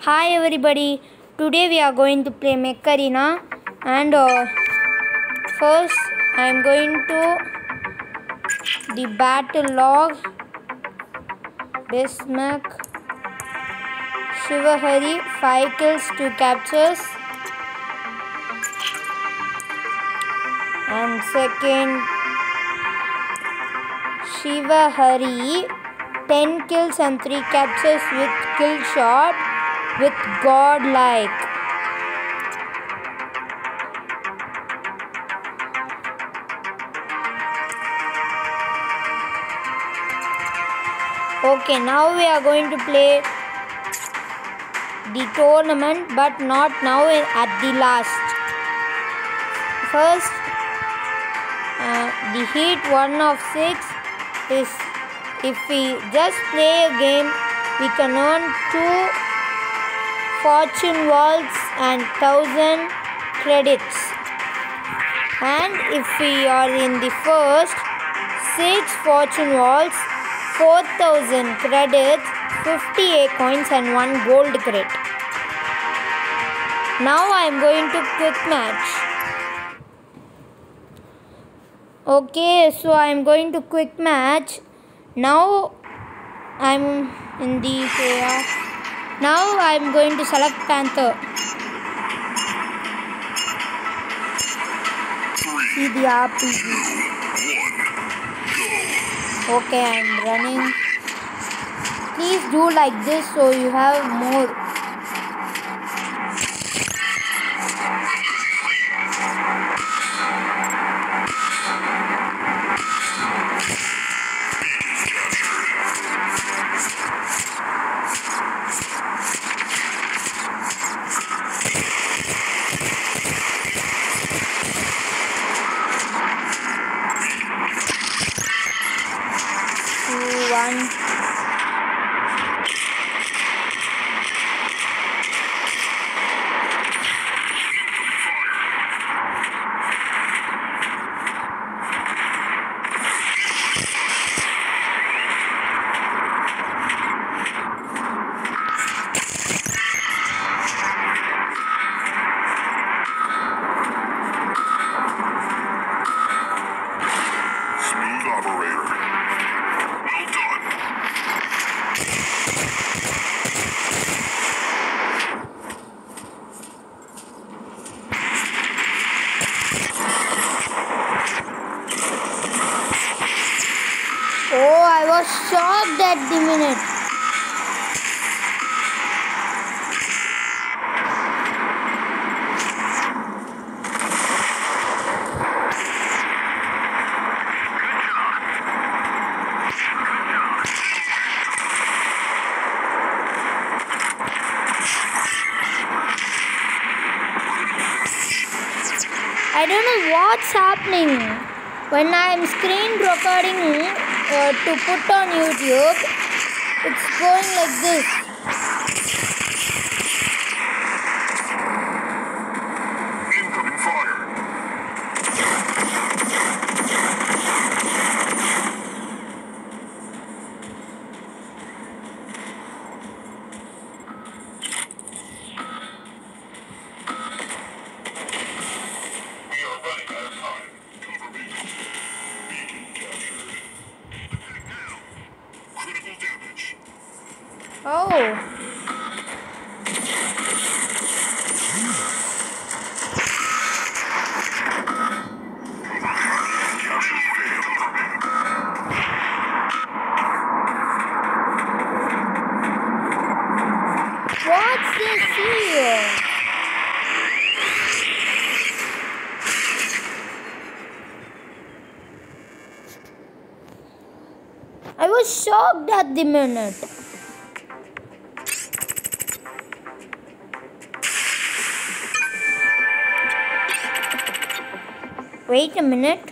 Hi everybody, today we are going to play Mech Arena and first I am going to the battle log. Bismack Shivahari 5 kills 2 captures, and second Shivahari 10 kills and 3 captures with kill shot with godlike. Okay, now we are going to play the tournament, but not now, at the last. First, the heat 1 of 6 is, if we just play a game, we can earn 2 fortune walls and 1000 credits. And if we are in the first, 6 fortune walls, 4000 credits, 58 coins and 1 gold credit. Now I am going to quick match. Okay, so I am going to quick match. Now I am in the player. Now I am going to select Panther. See the RPG. Okay, I am running. Please do like this so you have more. Oh, I was shocked at the minute. I don't know what's happening. When I am screen recording to put on YouTube, it's going like this. Incoming fire. We are running out of time. Cover me. Beacon captured. Critical damage. Oh. Capture failed. What's this here? I was shocked at the minute. Wait a minute.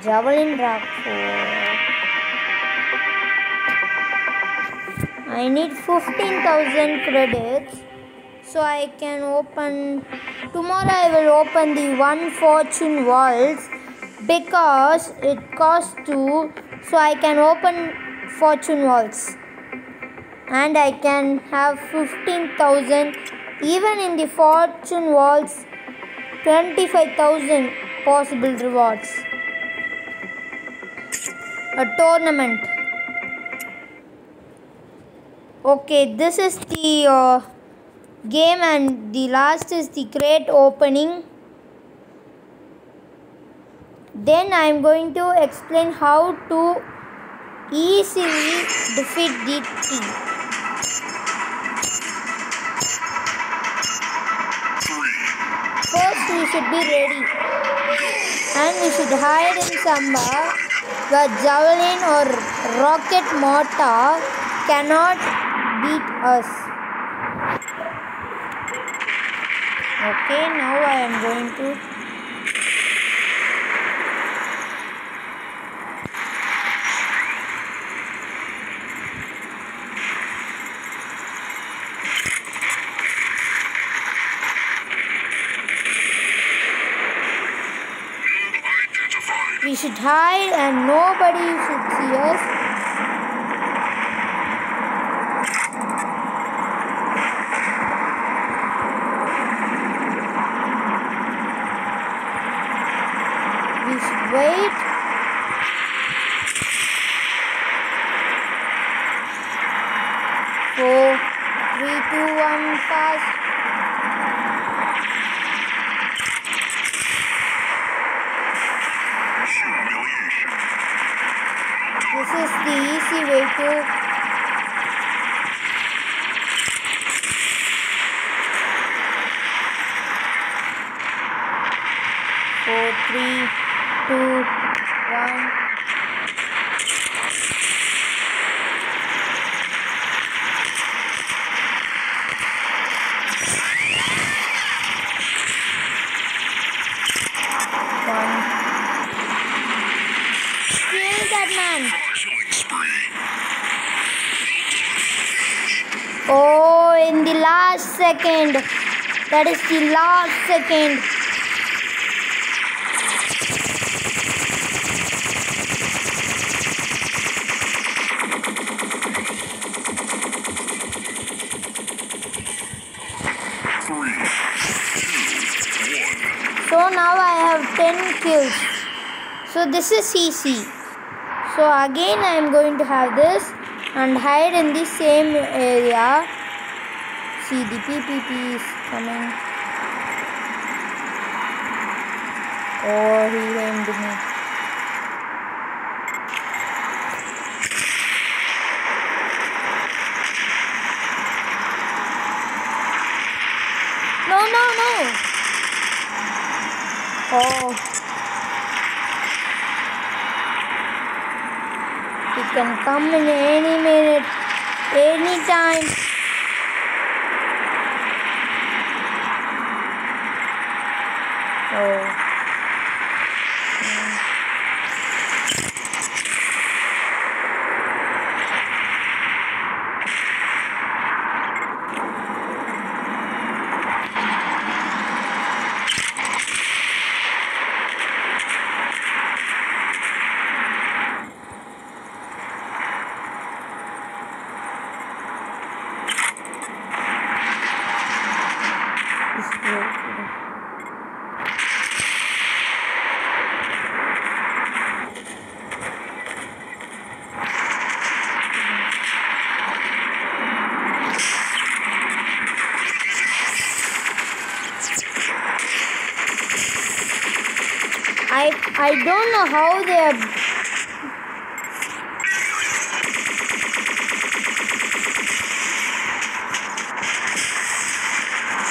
Javelin Rockford. I need 15,000 credits. so I can open. Tomorrow I will open the 1 fortune waltz because it costs 2. So I can open fortune waltz. And I can have 15,000. Even in the fortune waltz, 25,000 possible rewards. A tournament. Okay, this is the game and the last is the crate opening. Then I am going to explain how to easily defeat the team. First we should be ready and we should hide in somewhere where javelin or rocket mortar cannot beat us. Okay, now I am going to we should hide and nobody should see us. We should wait. 4, 3, 2, 1, fast. This is the easy way to four, 3, 2, 1. Kill that man. Oh, in the last second. That is the last second. So now I have 10 kills. So this is easy. So again I am going to have this and hide in the same area. See, the PPP is coming. Oh, he aimed me. No. Oh. He can come in any minute, any time. Oh. I don't know how they are.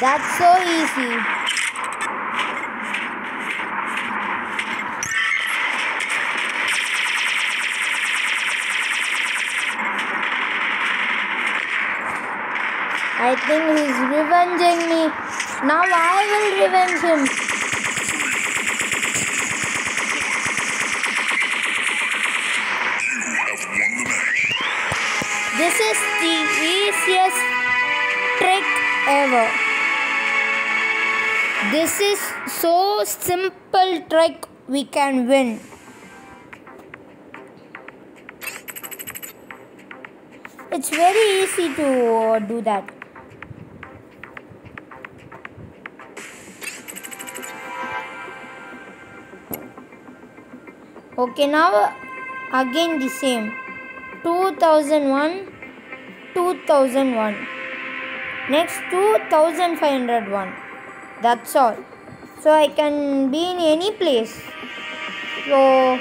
That's so easy. I think he's revenging me. Now I will revenge him. This is the easiest trick ever. This is so simple trick we can win. It's very easy to do that. Okay, now again the same. 2001, 2001. Next 2501. That's all. So I can be in any place. So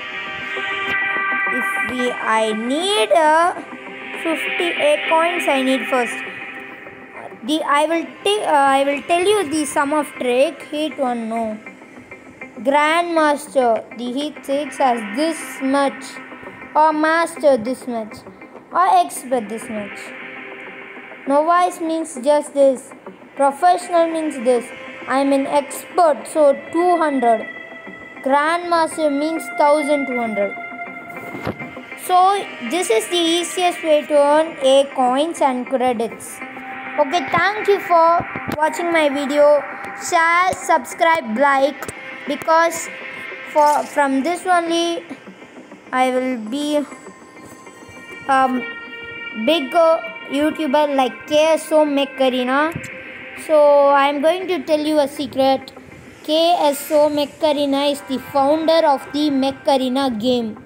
if I need 58 coins, I need first. I will tell you the sum of trick. Heat 1 no. Grandmaster, the heat 6 has this much, or master this much, or expert this much. Novice means just this. Professional means this. I am an expert, so 200. Grandmaster means 1200. So this is the easiest way to earn A coins and credits. Okay, thank you for watching my video. Share, subscribe, like, because from this only I will be big YouTuber like KSO Mech Arena. So I am going to tell you a secret. KSO Mech Arena is the founder of the Mech Arena game.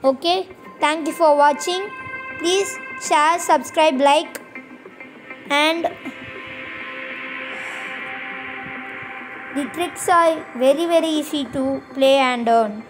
Okay, thank you for watching. Please share, subscribe, like, and the tricks are very easy to play and earn.